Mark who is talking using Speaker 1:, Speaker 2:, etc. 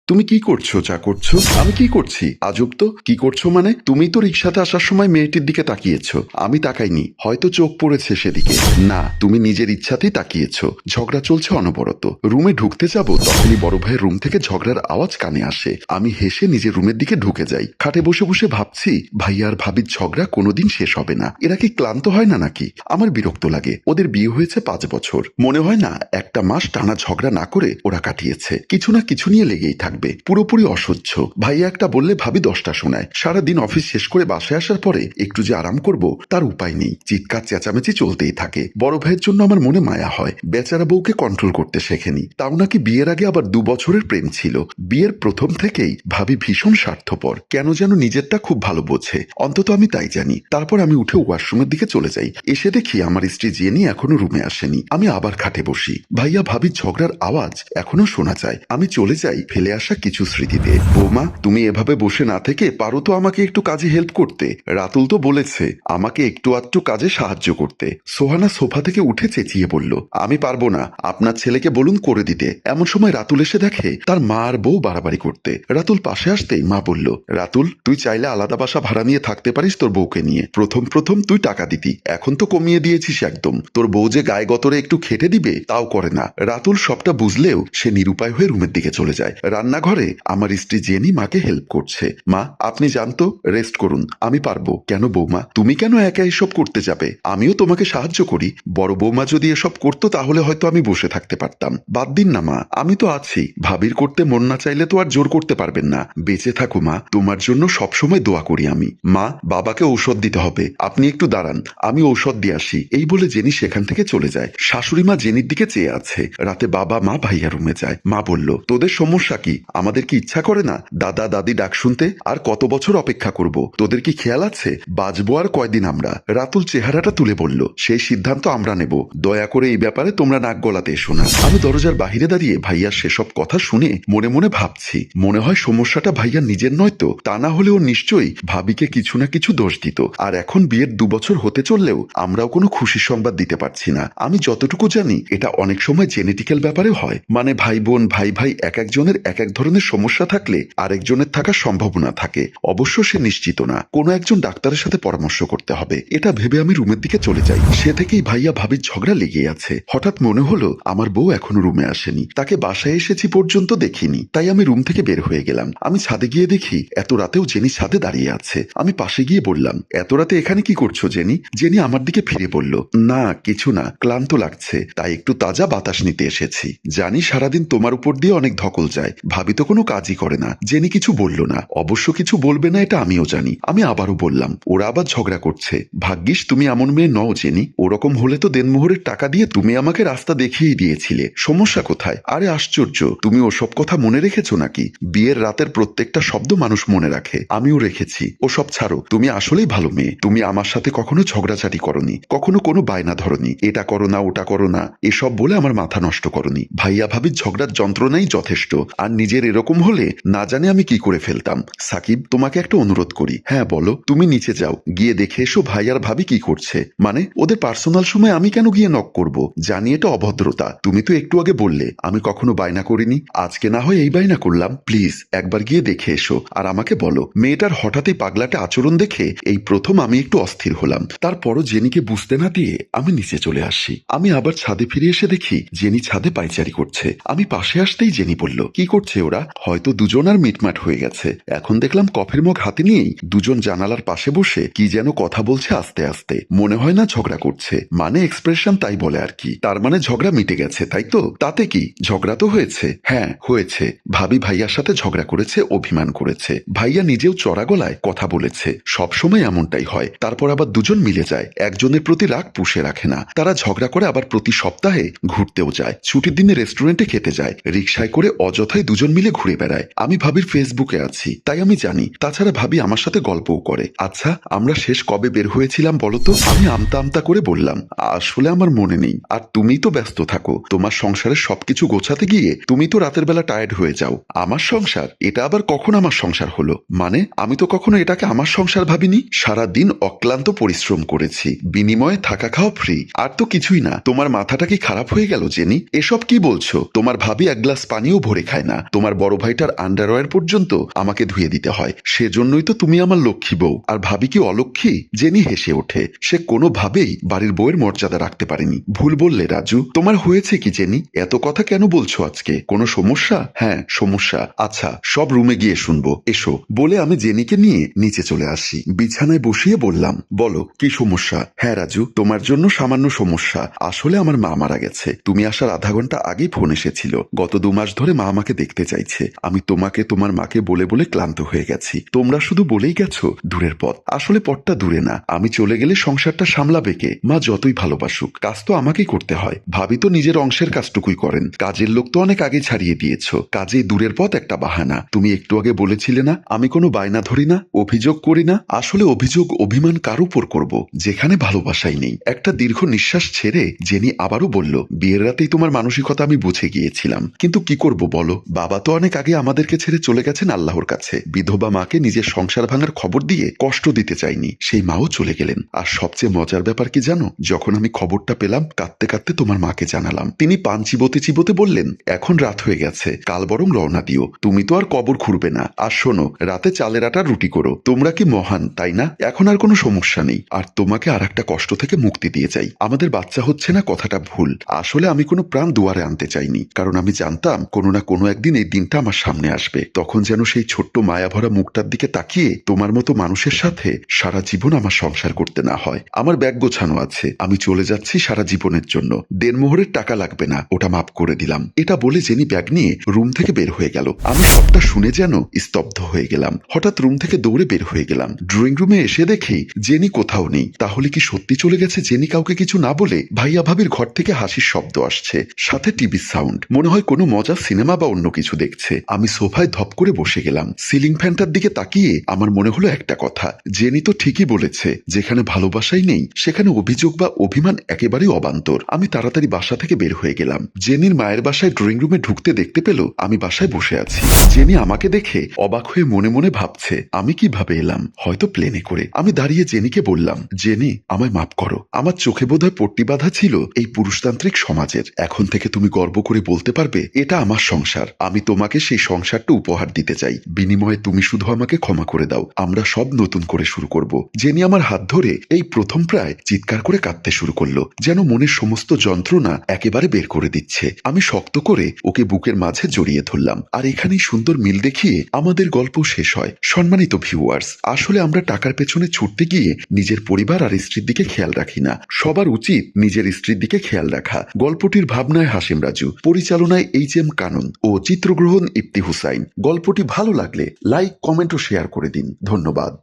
Speaker 1: তুমি কি করছো? যা করছো আমি কি করছি? আজব তো। কি করছো মানে? তুমি তো রিক্সাতে আসার সময় মেয়েটির দিকে তাকিয়েছো, আমি তাকাইনি, হয়তো চোখ পড়েছে সেদিকে। না, তুমি নিজের ইচ্ছাতেই তাকিয়েছো। ঝগড়া চলছে অনবরত। রুমে ঢুকতে যাব, তখনই বড় ভাইয়ের রুম থেকে ঝগড়ার আওয়াজ কানে আসে। আমি হেসে নিজের রুমের দিকে ঢুকে যাই। খাটে বসে বসে ভাবছি, ভাইয়া আর ভাবির ঝগড়া কোনোদিন শেষ হবে না। এরা কি ক্লান্ত হয় না নাকি? আমার বিরক্ত লাগে। ওদের বিয়ে হয়েছে 5 বছর, মনে হয় না একটা মাস টানা ঝগড়া না করে ওরা কাটিয়েছে। কিছু না কিছু নিয়ে লেগেই থাকবে, পুরোপুরি অসহ্য। ভাইয়া একটা বললে ভাবি 10টা শোনায়। সারাদিন অফিস শেষ করে বাসায় আসার পরে একটু যে আরাম করব তার উপায় নেই। চিৎকার চেঁচামেচি চলতেই থাকে। বড় ভাইয়ের জন্য আমার মনে মায়া হয়। বেচারা বউকে কন্ট্রোল করতে শেখেনি। তাও নাকি বিয়ের আগে আবার 2 বছরের প্রেম ছিল। বিয়ের প্রথম থেকেই ভাবি ভীষণ স্বার্থপর, কেন যেন নিজেরটা খুব ভালো বোঝে, অন্তত আমি তাই জানি। তারপর আমি উঠে ওয়াশরুমের দিকে চলে যাই। এসে দেখি আমার স্ত্রী জেনি এখনো রুমে আসেনি। আমি আবার খাটে বসি। ভাইয়া ভাবির ঝগড়ার আওয়াজ এখনো শোনা যায়। আমি চলে যাই ফেলে আসা কিছু স্মৃতিতে। বৌমা, তুমি এভাবে বসে না থেকে পারো তো আমাকে একটু কাজে হেল্প করতে। রাতুল তো বলেছে আমাকে একটু আধটু কাজে সাহায্য করতে। সোহানা সোফা থেকে উঠে চেঁচিয়ে বলল, আমি পারবো না, আপনার ছেলেকে বলুন করে দিতে। এমন সময় রাতুল এসে দেখে তার মা আর বউ বাড়াবাড়ি করতে। রাতুল পাশে আসতেই মা বলল, রাতুল, তুই চাইলে আলাদা বাসা ভাড়া নিয়ে থাকতে পারিস তোর বউকে নিয়ে। প্রথম প্রথম তুই টাকা দিতি, এখন তো কমিয়ে দিয়েছিস একদম। তোর বউ যে গায়ে গতরে একটু খেটে দিবে তাও করে না। রাতুল সবটা বুঝলেও সে নিরুপায় হয়ে রুমের দিকে চলে যায়। রান্নাঘরে আমার স্ত্রী জেনি মাকে হেল্প করছে। মা, আপনি জানতো, রেস্ট করুন, আমি পারবো। কেন বৌমা, তুমি কেন একা এসব করতে যাবে? আমিও তোমাকে সাহায্য করি। বড় বৌমা যদি এসব করতো তাহলে হয়তো আমি বসে থাকতে পারতাম। বাদ দিন না মা, আমি তো আছি। ভাবির করতে মন না চাইলে তো আর জোর করতে পারবেন না। বেঁচে থাকো মা, তোমার জন্য সবসময় দোয়া করি আমি। মা, বাবাকে ঔষধ দিতে হবে, আপনি একটু দাঁড়ান, আমি ঔষধ দিয়ে আসি। এই বলে জেনি সেখান থেকে চলে যায়। শাশুড়ি মা জেনির দিকে চেয়ে আছে। রাতে বাবা মা ভাইয়া রুমে যায়। মা বলল, তোদের সমস্যা কি? আমাদের কি ইচ্ছা করে না দাদা দাদি ডাক শুনতে? আর কত বছর অপেক্ষা করব? তোদের কি খেয়াল আছে বাঁচবো আর কয়দিন আমরা? রাতুল চেহারাটা তুলে বলল, সেই সিদ্ধান্ত আমরা নেব। দয়া করে এই ব্যাপারে তোমরা নাক গলাতে এসো না। আমি দরজার বাহিরে দাঁড়িয়ে ভাইয়ার সেসব কথা শুনে মনে মনে ভাবছি, মনে হয় সমস্যাটা ভাইয়ার নিজের নয় তো। তা না হলেও নিশ্চয়ই ভাবিকে কিছু না কিছু দোষ দিত। আর এখন বিয়ের 2 বছর হতে চললেও আমরাও কোনো খুশির সংবাদ দিতে পারছি না। আমি যতটুকু জানি এটা অনেক সময় জেনেটিক্যাল ব্যাপারে হয়। মানে ভাই বোন ভাই ভাই এক একজনের এক এক ধরনের সমস্যা থাকলে আরেকজনের থাকার সম্ভাবনা থাকে। অবশ্য সে নিশ্চিত না, কোনো একজন ডাক্তারের সাথে পরামর্শ করতে হবে। এটা ভেবে আমি রুমের দিকে চলে যাই। সে থেকেই ভাইয়া ভাবির ঝগড়া লেগেই আছে। হঠাৎ মনে হলো আমার বউ এখনো রুমে আসেনি, তাকে বাসায় এসেছি পর্যন্ত দেখিনি। তাই আমি রুম থেকে বের হয়ে গেলাম। আমি ছাদে গিয়ে দেখি এত রাতেও জেনি ছাদে দাঁড়িয়ে আছে। আমি পাশে গিয়ে বললাম, এত রাতে এখানে কি করছো জেনি? জেনি আমার দিকে ফিরে বলল, না কিছু না, ক্লান্ত লাগছে তাই একটু তাজা বাতাস নিতে এসেছি। জানি সারাদিন তোমার উপর দিয়ে অনেক ধকল যায়, ভাবি তো কোনো কাজই করে না। জেনি কিছু বলল না। অবশ্য কিছু বলবে না এটা আমিও জানি। আমি আবারও বললাম, ওরা আবার ঝগড়া করছে। ভাগ্যিস তুমি এমন মেয়ে নও জেনি, ওরকম হলে তো দেনমোহরের টাকা দিয়ে তুমি আমাকে রাস্তা দেখিয়ে দিয়েছিলে। সমস্যা কোথায়? আরে আশ্চর্য, তুমি ওসব কথা মনে রেখেছো নাকি? বিয়ের রাতের প্রত্যেকটা শব্দ মানুষ মনে রাখে, আমিও রেখেছি। ওসব ছাড়ো, তুমি আসলেই ভালো মেয়ে। তুমি আমার সাথে কখনো ঝগড়াঝাটি করনি, কখনো কোনো বায়না ধরনি, এটা করো না ওটা করো না এসব বলে আমার মাথা নষ্ট করনি। ভাইয়া ভাবির ঝগড়ার যন্ত্রণাই যথেষ্ট। আর নিজের এরকম হলে না জানি আমি কি করে ফেলতাম। সাকিব, তোমাকে একটা অনুরোধ করি। হ্যাঁ বলো। তুমি নিচে যাও, গিয়ে দেখে এসো ভাই আর ভাবি কি করছে। মানে ওদের পার্সোনাল সময় আমি কেন গিয়ে নক করব? জানি এটা অভদ্রতা। তুমি তো একটু আগে বললে আমি কখনো বায়না করিনি। আজকে না হয় এই বায়না করলাম। প্লিজ একবার গিয়ে দেখে এসো আর আমাকে বলো। মেয়েটার হঠাৎই পাগলাটে আচরণ দেখে এই প্রথম আমি একটু অস্থির হলাম। তারপরও জেনিকে বুঝতে না দিয়ে আমি নিচে চলে আসি। আমি আবার ছাদে ফিরে এসে দেখি জেনি ছাদে পায়চারি করছে। আমি পাশে আসতেই জেনি বলল, কি করছে ওরা? হয়তো দুজন আর মিটমাট হয়ে গেছে। এখন দেখলাম কফির মগ হাতে নিয়েই দুজন জানালার পাশে বসে কি যেন কথা বলছে আস্তে আস্তে। মনে হয় না ঝগড়া করছে, মানে এক্সপ্রেশন তাই বলে আর কি। তার মানে ঝগড়া মিটে গেছে তাই তো? তাতে কি, ঝগড়া তো হয়েছে। হ্যাঁ হয়েছে। ভাবি ভাইয়ার সাথে ঝগড়া করেছে, অভিমান করেছে। ভাইয়া নিজেও চড়া গলায় কথা বলেছে। সবসময় এমনটাই হয়। তারপর আবার দুজন মিলে যায়, একজনের প্রতি রাগ পুষে রাখে না। তারা ঝগড়া করে আবার প্রতি সপ্তাহে ঘুরতেও যায়, ছুটির দিনে রেস্টুরেন্টে খেতে যায়, রিকশায় করে অযথায় দুজন মিলে ঘুরে বেড়ায়। আমি ভাবির ফেসবুকে আছি তাই আমি জানি। তাছাড়া ভাবি আমার সাথে গল্পও করে। আচ্ছা, আমরা শেষ কবে বের হয়েছিলাম বলতো? আমি আমতা আমতা করে বললাম, আসলে আমার মনে নেই। আর তুমি তো ব্যস্ত থাকো, তোমার সংসারের সবকিছু গোছাতে গিয়ে তুমি তো রাতের বেলা টায়ার্ড হয়ে যাও। আমার সংসার? এটা আবার কখন আমার সংসার হলো? মানে আমি তো কখনো এটাকে আমার সংসার ভাবিনি। সারা দিন অক্লান্ত পরিশ্রম করেছি, বিনিময়ে থাকা খাওয়া ফ্রি। আর তো কিছুই না। তোমার মাথাটা কি খারাপ হয়ে গেল জেনি? এসব কি বলছো? তোমার ভাবি এক গ্লাস পানিও ভরে খায় না। তোমার বড় ভাইটার আন্ডারওয়্যার পর্যন্ত আমাকে ধুয়ে দিতে হয়। সেজন্যই তো তুমি আমার লক্ষ্মী বউ। আর ভাবি কি অলক্ষ্মী? জেনি হেসে ওঠে। সে কোনোভাবেই বাড়ির বউয়ের মর্যাদা রাখতে পারেনি। ভুল বললে রাজু। তোমার হয়েছে কি জেনি? এত কথা কেন বলছো আজকে? কোনো সমস্যা? হ্যাঁ সমস্যা। আচ্ছা সব রুমে গিয়ে শুনবো, এসো। বলে আমি জেনিকে নিয়ে নিচে চলে আসি। বিছানায় বসিয়ে বললাম, বলো কি সমস্যা? হ্যাঁ রাজু, তোমার জন্য সামান্য সমস্যা। আসলে আমার মা মারা গেছে। তুমি আসার আধা ঘন্টা আগেই ফোন এসেছিল। গত 2 মাস ধরে মা আমাকে দেখতে চাইছে। আমি তোমাকে তোমার মাকে বলে বলে ক্লান্ত হয়ে গেছি। তোমরা শুধু বলেই গেছো দূরের পথ। আসলে পথটা দূরে না। আমি চলে গেলে সংসারটা সামলাবে কে? মা যতই ভালোবাসুক, কাজ তো আমাকেই করতে হয়। ভাবি তো নিজের অংশের কাজটুকুই করেন। কাজের লোক তো অনেক আগে ছাড়িয়ে দিয়েছো। কাজেই দূরের পথ একটা বাহানা। তুমি একটু আগে বলেছিলে না আমি কোনো বায়না ধরি না, অভিযোগ করি না। আসলে অভিযোগ অভিমান কার উপর করব যেখানে ভালোবাসাই নেই? একটা দীর্ঘ নিঃশ্বাস ছেড়ে জেনি আবারও বলল, বিয়ের রাতেই তোমার মানসিকতা আমি বুঝে গিয়েছিলাম। কিন্তু কি করব বলো? বাবা তো অনেক আগে আমাদেরকে ছেড়ে চলে গেছেন আল্লাহর কাছে। বিধবা মাকে নিজের সংসার ভাঙার খবর দিয়ে কষ্ট দিতে চাইনি। সেই মাও চলে গেলেন। আর সবচেয়ে মজার ব্যাপার কি জানো? যখন আমি খবরটা পেলাম কাঁদতে কাঁদতে তোমার মাকে জানালাম। তিনি পান চিবোতে চিবোতে বললেন, এখন রাত হয়ে গেছে, কাল বরং রওনা দিও। তুমি তো আর কবর খুঁড়বে না। আর শোনো, রাতে চালের আটার রুটি করো। তোমরা কি মহান, তাই না? এখন আর কোনো সমস্যা নেই। আর তোমাকে আর একটা কষ্ট থেকে মুক্তি দিয়ে যাই। আমাদের বাচ্চা হচ্ছে না কথাটা ভুল। আসলে আমি কোনো প্রাণ দুয়ারে আনতে চাইনি, কারণ আমি জানতাম কোনো না কোনো একদিন এই দিনটা আমার সামনে আসবে। তখন যেন সেই ছোট্ট মায়াভরা মুখটার দিকে তাকিয়ে তোমার মতো মানুষের সাথে সারা জীবন আমার সংসার করতে না হয়। আমার ব্যাগ গোছানো আছে, আমি চলে যাচ্ছি সারা জীবনের জন্য। দেড়মোহরের টাকা লাগবে না, ওটা মাফ করে দিলাম। এটা বলে জেনি ব্যাগ নিয়ে রুম থেকে বের হয়ে গেল। আমি সবটা শুনে যেন স্তব্ধ হয়ে গেলাম। হঠাৎ রুম থেকে দৌড়ে বের হয়ে গেলাম। ড্রয়িং রুমে এসে দেখি জেনি কোথাও নেই। তাহলে কি সত্যি চলে গেছে? জেনি কাউকে কিছু না বলে ভাইয়া ভাবির ঘর থেকে হাসির শব্দ আসছে, সাথে টিভি সাউন্ড। মনে হয় কোনো মজার সিনেমা বা অন্য কিছু দেখছে। আমি সোফায় ধপ করে বসে গেলাম। সিলিং ফ্যানটার দিকে তাকিয়ে আমার মনে হলো একটা কথা, জেনি তো ঠিকই বলেছে, যেখানে ভালোবাসাই নেই সেখানে অভিযোগ বা অভিমান একেবারেই অবান্তর। আমি তাড়াতাড়ি বাসা থেকে বের হয়ে গেলাম। জেনির মায়ের বাসায় ড্রয়িং রুমে ঢুকতে দেখতে পেল আমি বাসায় বসে আছি। জেনি আমাকে দেখে অবাক হয়ে মনে মনে ভাবছে আমি কিভাবে এলাম, হয়তো প্লেনে করে। আমি দাঁড়িয়ে জেনিকে বললাম, জেনি আমায় মাফ করো। আমার চোখে বোধহয় পট্টি বাঁধা ছিল এই পুরুষতান্ত্রিক সমাজের। এখন থেকে তুমি গর্ব করে বলতে পারবে এটা আমার সংসার। আমি তোমাকে সেই সংসারটা উপহার দিতে চাই। বিনিময়ে তুমি শুধু আমাকে ক্ষমা করে দাও। আমরা সব নতুন করে শুরু করব। জেনি আমার হাত ধরে এই প্রথম প্রায় চিৎকার করে কাঁদতে শুরু করলো, যেন মনের সমস্ত যন্ত্রণা একেবারে বের করে দিচ্ছে। আমি শক্ত করে ওকে বুকের মাঝে জড়িয়ে ধরলাম। আর এখানেই সুন্দর মিল দেখিয়ে আমাদের গল্প শেষ হয়। সম্মানিত ভিউয়ার্স, আসলে আমরা টাকার পেছনে ছুটতে গিয়ে নিজের পরিবার আর স্ত্রীর দিকে খেয়াল রাখি না। সবার উচিত নিজের স্ত্রীর দিকে খেয়াল রাখা। গল্পটির ভাবনায় হাসিম রাজু, পরিচালনায় এইচ.এম. কানন ও চিত্রগ্রহণ ইপ্তি হুসাইন। গল্পটি ভালো লাগলে লাইক, কমেন্ট ও শেয়ার করে দিন। ধন্যবাদ।